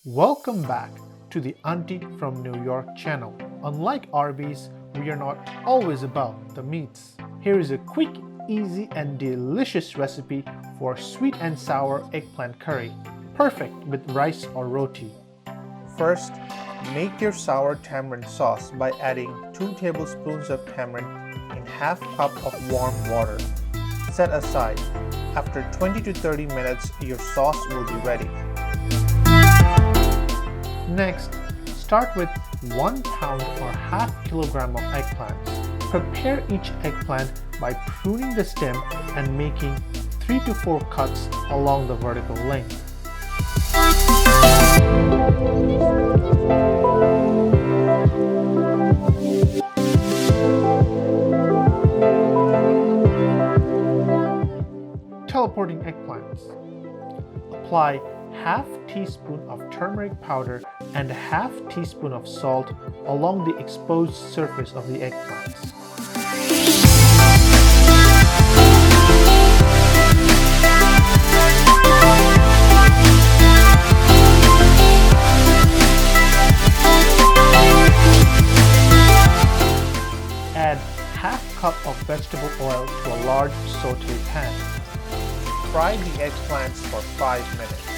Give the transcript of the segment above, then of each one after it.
Welcome back to the Aunty from New York channel. Unlike Arby's, we are not always about the meats. Here is a quick, easy and delicious recipe for sweet and sour eggplant curry, perfect with rice or roti. First, make your sour tamarind sauce by adding 2 tablespoons of tamarind in half cup of warm water. Set aside. After 20 to 30 minutes, your sauce will be ready. Next, start with 1 pound or half kilogram of eggplants. Prepare each eggplant by pruning the stem and making 3 to 4 cuts along the vertical length. Teleporting eggplants. Apply half teaspoon of turmeric powder and half teaspoon of salt along the exposed surface of the eggplants. Add half cup of vegetable oil to a large saute pan. Fry the eggplants for 5 minutes.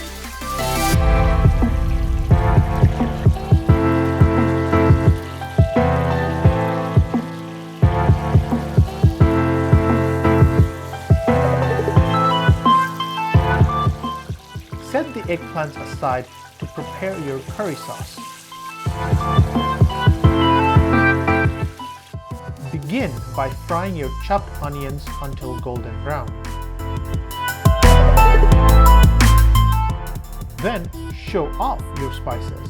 Set the eggplants aside to prepare your curry sauce. Begin by frying your chopped onions until golden brown. Then show off your spices.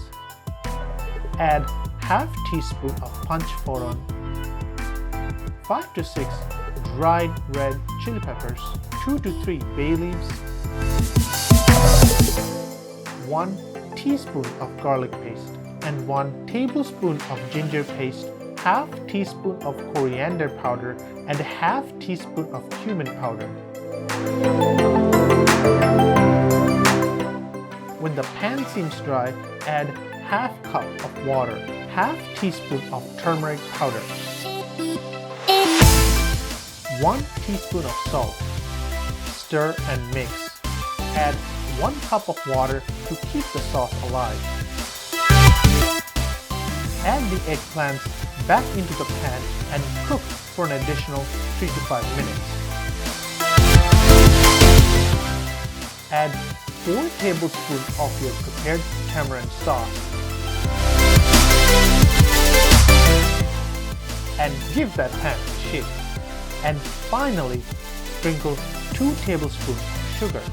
Add half teaspoon of Panch phoron, 5 to 6 dried red chili peppers, 2 to 3 bay leaves, 1 teaspoon of garlic paste, and 1 tablespoon of ginger paste, half teaspoon of coriander powder, and half teaspoon of cumin powder. When the pan seems dry, add half cup of water, half teaspoon of turmeric powder, 1 teaspoon of salt. Stir and mix. Add 1 cup of water to keep the sauce alive. Add the eggplants back into the pan and cook for an additional 3 to 5 minutes. Add 4 tablespoons of your prepared tamarind sauce and give that pan a shake. And finally, sprinkle 2 tablespoons of sugar.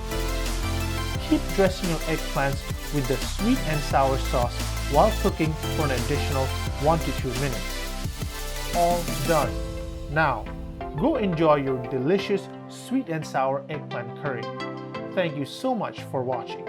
Keep dressing your eggplants with the sweet and sour sauce while cooking for an additional 1 to 2 minutes. All done. Now, go enjoy your delicious sweet and sour eggplant curry. Thank you so much for watching.